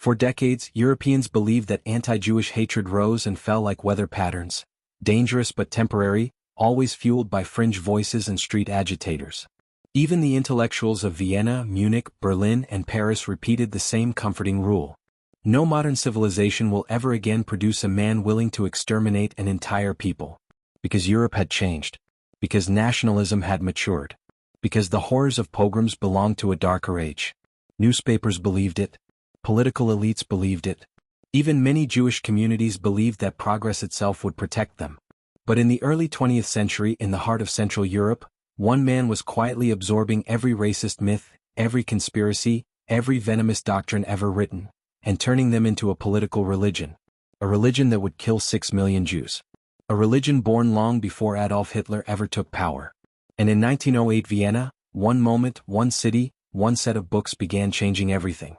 For decades, Europeans believed that anti-Jewish hatred rose and fell like weather patterns, dangerous but temporary, always fueled by fringe voices and street agitators. Even the intellectuals of Vienna, Munich, Berlin, and Paris repeated the same comforting rule. No modern civilization will ever again produce a man willing to exterminate an entire people. Because Europe had changed. Because nationalism had matured. Because the horrors of pogroms belonged to a darker age. Newspapers believed it. Political elites believed it. Even many Jewish communities believed that progress itself would protect them. But in the early 20th century, in the heart of Central Europe, one man was quietly absorbing every racist myth, every conspiracy, every venomous doctrine ever written, and turning them into a political religion. A religion that would kill 6 million Jews. A religion born long before Adolf Hitler ever took power. And in 1908 Vienna, one moment, one city, one set of books began changing everything.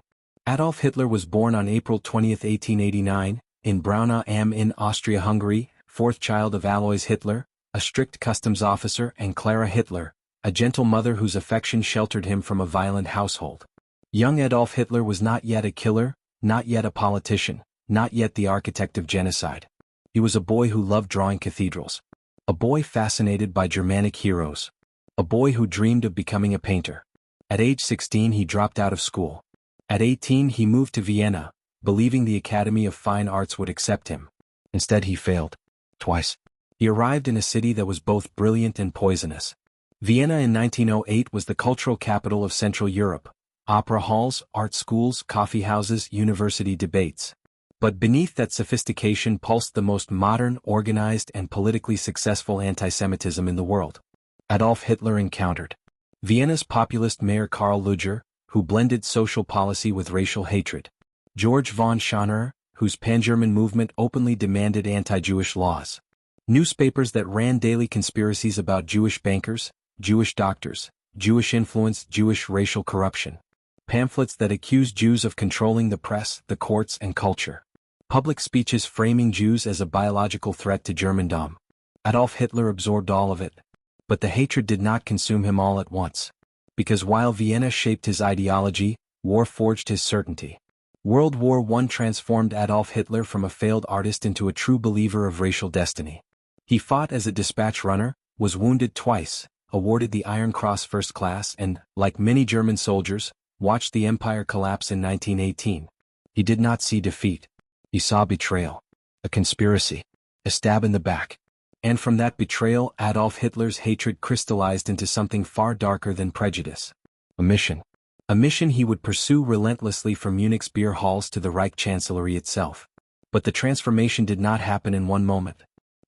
Adolf Hitler was born on April 20, 1889, in Braunau am Inn, Austria-Hungary, fourth child of Alois Hitler, a strict customs officer, and Clara Hitler, a gentle mother whose affection sheltered him from a violent household. Young Adolf Hitler was not yet a killer, not yet a politician, not yet the architect of genocide. He was a boy who loved drawing cathedrals. A boy fascinated by Germanic heroes. A boy who dreamed of becoming a painter. At age 16 he dropped out of school. At 18 he moved to Vienna, believing the Academy of Fine Arts would accept him. Instead he failed. Twice. He arrived in a city that was both brilliant and poisonous. Vienna in 1908 was the cultural capital of Central Europe. Opera halls, art schools, coffeehouses, university debates. But beneath that sophistication pulsed the most modern, organized, and politically successful anti-Semitism in the world. Adolf Hitler encountered Vienna's populist mayor Karl Lueger, who blended social policy with racial hatred. George von Schauner, whose pan-German movement openly demanded anti-Jewish laws. Newspapers that ran daily conspiracies about Jewish bankers, Jewish doctors, Jewish influence, Jewish racial corruption. Pamphlets that accused Jews of controlling the press, the courts, and culture. Public speeches framing Jews as a biological threat to Germandom. Adolf Hitler absorbed all of it. But the hatred did not consume him all at once. Because while Vienna shaped his ideology, war forged his certainty. World War I transformed Adolf Hitler from a failed artist into a true believer of racial destiny. He fought as a dispatch runner, was wounded twice, awarded the Iron Cross First Class and, like many German soldiers, watched the empire collapse in 1918. He did not see defeat. He saw betrayal. A conspiracy. A stab in the back. And from that betrayal, Adolf Hitler's hatred crystallized into something far darker than prejudice. A mission. A mission he would pursue relentlessly from Munich's beer halls to the Reich Chancellery itself. But the transformation did not happen in one moment.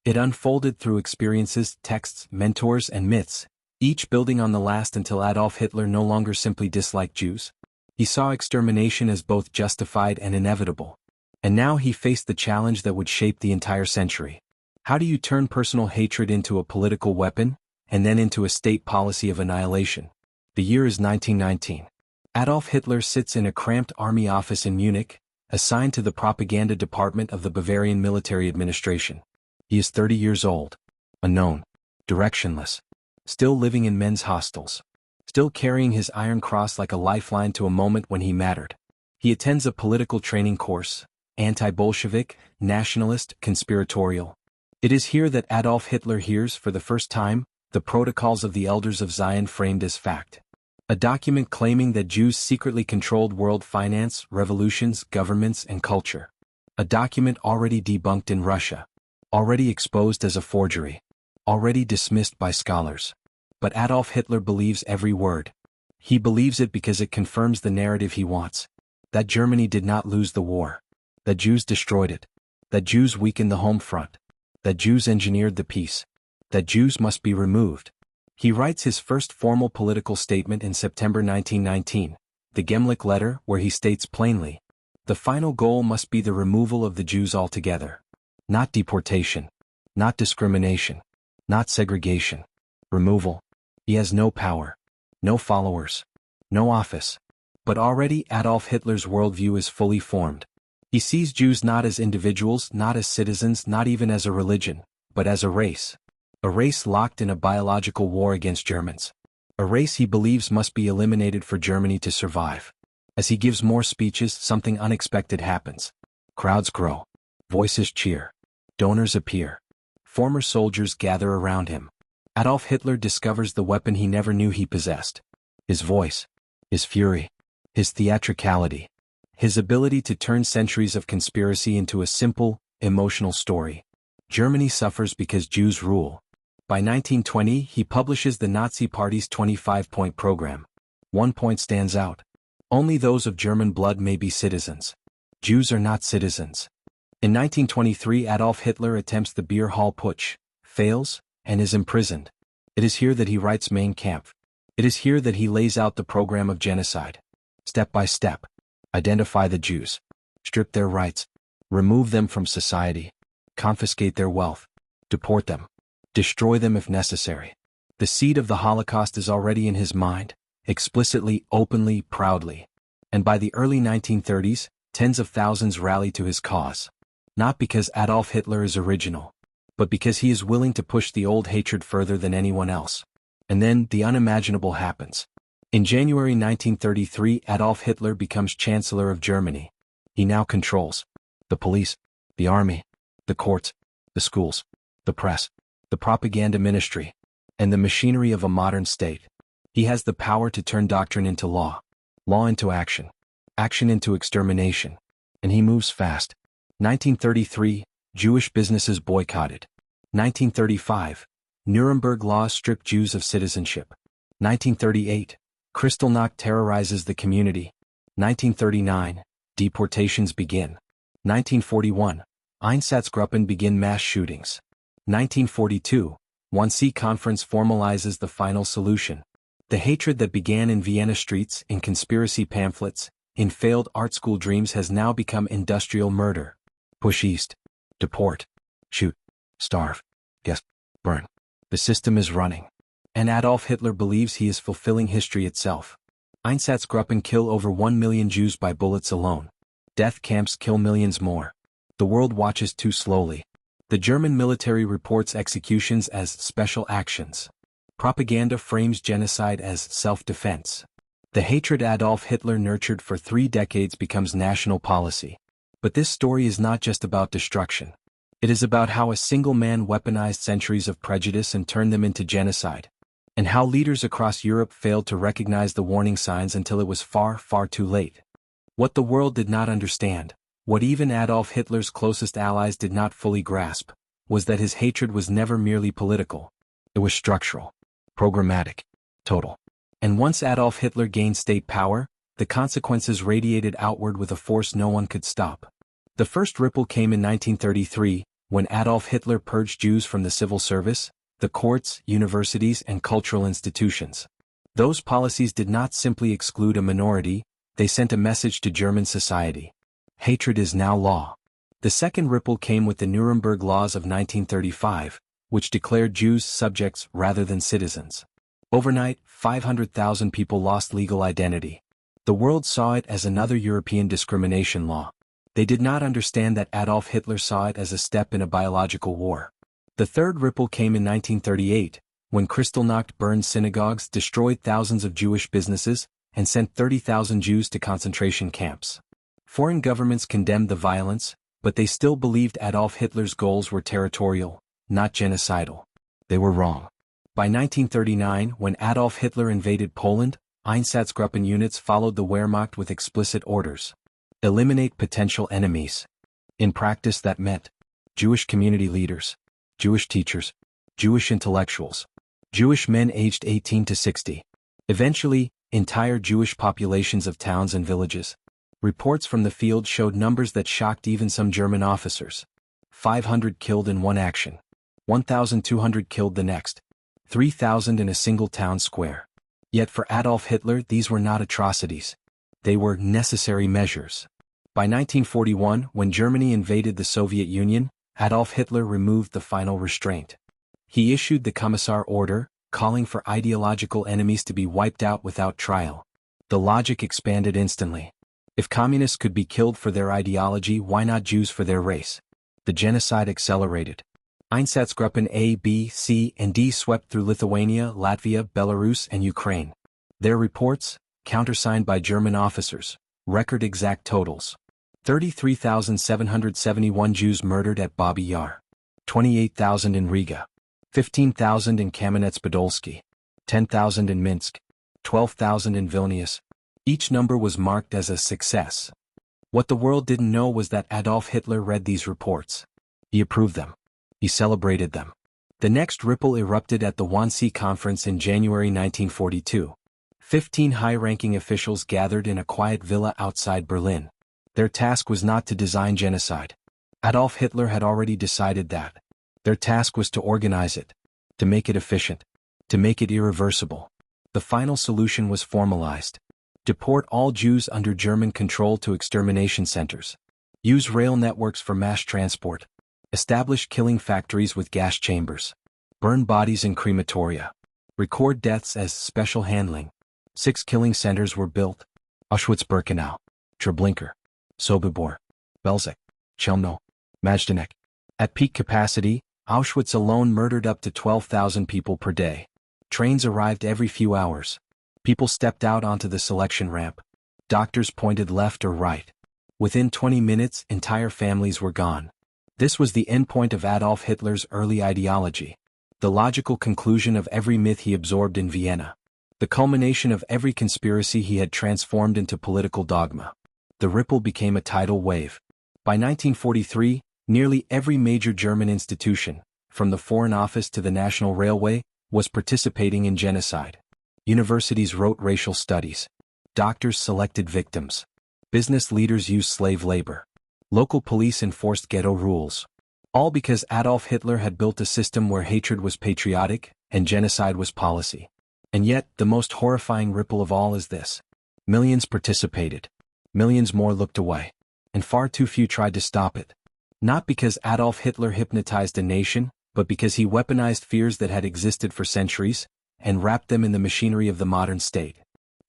It unfolded through experiences, texts, mentors, and myths, each building on the last until Adolf Hitler no longer simply disliked Jews. He saw extermination as both justified and inevitable. And now he faced the challenge that would shape the entire century. How do you turn personal hatred into a political weapon, and then into a state policy of annihilation? The year is 1919. Adolf Hitler sits in a cramped army office in Munich, assigned to the propaganda department of the Bavarian military administration. He is 30 years old. Unknown. Directionless. Still living in men's hostels. Still carrying his Iron Cross like a lifeline to a moment when he mattered. He attends a political training course, anti-Bolshevik, nationalist, conspiratorial. It is here that Adolf Hitler hears, for the first time, the Protocols of the Elders of Zion framed as fact. A document claiming that Jews secretly controlled world finance, revolutions, governments, and culture. A document already debunked in Russia. Already exposed as a forgery. Already dismissed by scholars. But Adolf Hitler believes every word. He believes it because it confirms the narrative he wants. That Germany did not lose the war. That Jews destroyed it. That Jews weakened the home front. That Jews engineered the peace. That Jews must be removed. He writes his first formal political statement in September 1919, the Gemlich Letter, where he states plainly, the final goal must be the removal of the Jews altogether. Not deportation. Not discrimination. Not segregation. Removal. He has no power. No followers. No office. But already Adolf Hitler's worldview is fully formed. He sees Jews not as individuals, not as citizens, not even as a religion, but as a race. A race locked in a biological war against Germans. A race he believes must be eliminated for Germany to survive. As he gives more speeches, something unexpected happens. Crowds grow. Voices cheer. Donors appear. Former soldiers gather around him. Adolf Hitler discovers the weapon he never knew he possessed. His voice. His fury. His theatricality. His ability to turn centuries of conspiracy into a simple, emotional story. Germany suffers because Jews rule. By 1920, he publishes the Nazi Party's 25-point program. One point stands out. Only those of German blood may be citizens. Jews are not citizens. In 1923, Adolf Hitler attempts the beer hall putsch, fails, and is imprisoned. It is here that he writes Mein Kampf. It is here that he lays out the program of genocide. Step by step. Identify the Jews. Strip their rights. Remove them from society. Confiscate their wealth. Deport them. Destroy them if necessary. The seed of the Holocaust is already in his mind, explicitly, openly, proudly. And by the early 1930s, tens of thousands rally to his cause. Not because Adolf Hitler is original, but because he is willing to push the old hatred further than anyone else. And then, the unimaginable happens. In January 1933, Adolf Hitler becomes Chancellor of Germany. He now controls the police, the army, the courts, the schools, the press, the propaganda ministry, and the machinery of a modern state. He has the power to turn doctrine into law, law into action, action into extermination. And he moves fast. 1933, Jewish businesses boycotted. 1935, Nuremberg laws strip Jews of citizenship. 1938, Kristallnacht terrorizes the community. 1939, deportations begin. 1941, Einsatzgruppen begin mass shootings. 1942, Wannsee Conference formalizes the final solution. The hatred that began in Vienna streets, in conspiracy pamphlets, in failed art school dreams has now become industrial murder. Push east. Deport. Shoot. Starve. Yes. Burn. The system is running. And Adolf Hitler believes he is fulfilling history itself. Einsatzgruppen kill over 1 million Jews by bullets alone. Death camps kill millions more. The world watches too slowly. The German military reports executions as special actions. Propaganda frames genocide as self-defense. The hatred Adolf Hitler nurtured for 3 decades becomes national policy. But this story is not just about destruction. It is about how a single man weaponized centuries of prejudice and turned them into genocide. And how leaders across Europe failed to recognize the warning signs until it was far, far too late. What the world did not understand, what even Adolf Hitler's closest allies did not fully grasp, was that his hatred was never merely political. It was structural, programmatic, total. And once Adolf Hitler gained state power, the consequences radiated outward with a force no one could stop. The first ripple came in 1933, when Adolf Hitler purged Jews from the civil service, the courts, universities, and cultural institutions. Those policies did not simply exclude a minority, they sent a message to German society. Hatred is now law. The second ripple came with the Nuremberg laws of 1935, which declared Jews subjects rather than citizens. Overnight, 500,000 people lost legal identity. The world saw it as another European discrimination law. They did not understand that Adolf Hitler saw it as a step in a biological war. The third ripple came in 1938, when Kristallnacht burned synagogues, destroyed thousands of Jewish businesses, and sent 30,000 Jews to concentration camps. Foreign governments condemned the violence, but they still believed Adolf Hitler's goals were territorial, not genocidal. They were wrong. By 1939, when Adolf Hitler invaded Poland, Einsatzgruppen units followed the Wehrmacht with explicit orders. Eliminate potential enemies. In practice that meant Jewish community leaders, Jewish teachers, Jewish intellectuals, Jewish men aged 18 to 60. Eventually, entire Jewish populations of towns and villages. Reports from the field showed numbers that shocked even some German officers. 500 killed in one action. 1,200 killed the next. 3,000 in a single town square. Yet for Adolf Hitler these were not atrocities. They were necessary measures. By 1941, when Germany invaded the Soviet Union, Adolf Hitler removed the final restraint. He issued the Commissar order, calling for ideological enemies to be wiped out without trial. The logic expanded instantly. If communists could be killed for their ideology, why not Jews for their race? The genocide accelerated. Einsatzgruppen A, B, C, and D swept through Lithuania, Latvia, Belarus, and Ukraine. Their reports, countersigned by German officers, Record exact totals. 33,771 Jews murdered at Babi Yar. 28,000 in Riga. 15,000 in Kamenets-Podolsky. 10,000 in Minsk. 12,000 in Vilnius. Each number was marked as a success. What the world didn't know was that Adolf Hitler read these reports. He approved them. He celebrated them. The next ripple erupted at the Wannsee conference in January 1942. 15 high-ranking officials gathered in a quiet villa outside Berlin. Their task was not to design genocide. Adolf Hitler had already decided that. Their task was to organize it, to make it efficient, to make it irreversible. The final solution was formalized. Deport all Jews under German control to extermination centers. Use rail networks for mass transport. Establish killing factories with gas chambers. Burn bodies in crematoria. Record deaths as special handling. 6 killing centers were built. Auschwitz-Birkenau, Treblinka, Sobibor, Belzec, Chelmno, Majdanek. At peak capacity, Auschwitz alone murdered up to 12,000 people per day. Trains arrived every few hours. People stepped out onto the selection ramp. Doctors pointed left or right. Within 20 minutes, entire families were gone. This was the endpoint of Adolf Hitler's early ideology. The logical conclusion of every myth he absorbed in Vienna. The culmination of every conspiracy he had transformed into political dogma. The ripple became a tidal wave. By 1943, nearly every major German institution, from the Foreign Office to the National Railway, was participating in genocide. Universities wrote racial studies. Doctors selected victims. Business leaders used slave labor. Local police enforced ghetto rules. All because Adolf Hitler had built a system where hatred was patriotic and genocide was policy. And yet, the most horrifying ripple of all is this. Millions participated. Millions more looked away. And far too few tried to stop it. Not because Adolf Hitler hypnotized a nation, but because he weaponized fears that had existed for centuries, and wrapped them in the machinery of the modern state.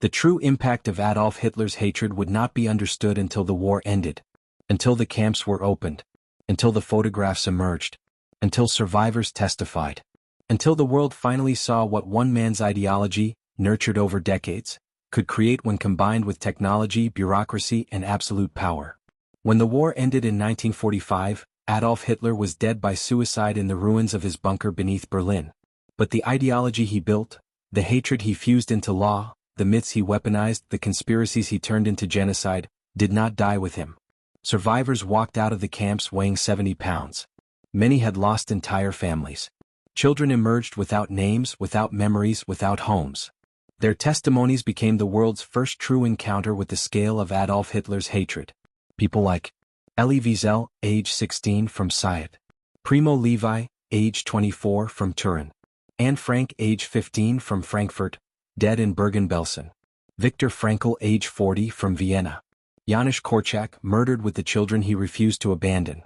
The true impact of Adolf Hitler's hatred would not be understood until the war ended, until the camps were opened, until the photographs emerged, until survivors testified, until the world finally saw what one man's ideology, nurtured over decades, could create when combined with technology, bureaucracy, and absolute power. When the war ended in 1945, Adolf Hitler was dead by suicide in the ruins of his bunker beneath Berlin. But the ideology he built, the hatred he fused into law, the myths he weaponized, the conspiracies he turned into genocide, did not die with him. Survivors walked out of the camps weighing 70 pounds. Many had lost entire families. Children emerged without names, without memories, without homes. Their testimonies became the world's first true encounter with the scale of Adolf Hitler's hatred. People like Elie Wiesel, age 16, from Sayet. Primo Levi, age 24, from Turin. Anne Frank, age 15, from Frankfurt, dead in Bergen-Belsen. Viktor Frankl, age 40, from Vienna. Janusz Korczak, murdered with the children he refused to abandon.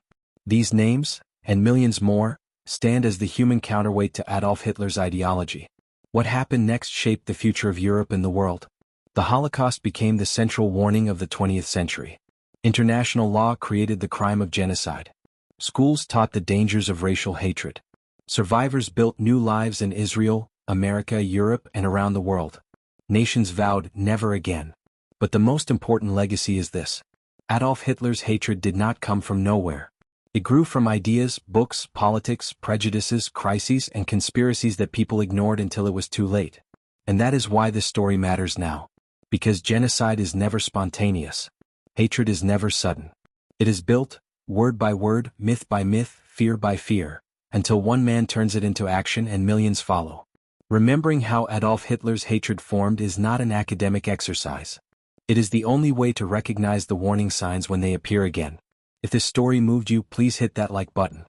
These names, and millions more, stand as the human counterweight to Adolf Hitler's ideology. What happened next shaped the future of Europe and the world. The Holocaust became the central warning of the 20th century. International law created the crime of genocide. Schools taught the dangers of racial hatred. Survivors built new lives in Israel, America, Europe, and around the world. Nations vowed never again. But the most important legacy is this. Adolf Hitler's hatred did not come from nowhere. It grew from ideas, books, politics, prejudices, crises, and conspiracies that people ignored until it was too late. And that is why this story matters now. Because genocide is never spontaneous. Hatred is never sudden. It is built, word by word, myth by myth, fear by fear, until one man turns it into action and millions follow. Remembering how Adolf Hitler's hatred formed is not an academic exercise. It is the only way to recognize the warning signs when they appear again. If this story moved you, please hit that like button.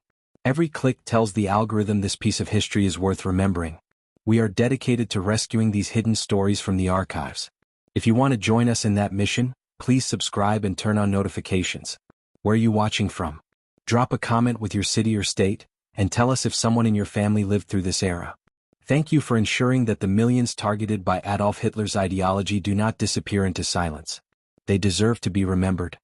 Every click tells the algorithm this piece of history is worth remembering. We are dedicated to rescuing these hidden stories from the archives. If you want to join us in that mission, please subscribe and turn on notifications. Where are you watching from? Drop a comment with your city or state, and tell us if someone in your family lived through this era. Thank you for ensuring that the millions targeted by Adolf Hitler's ideology do not disappear into silence. They deserve to be remembered.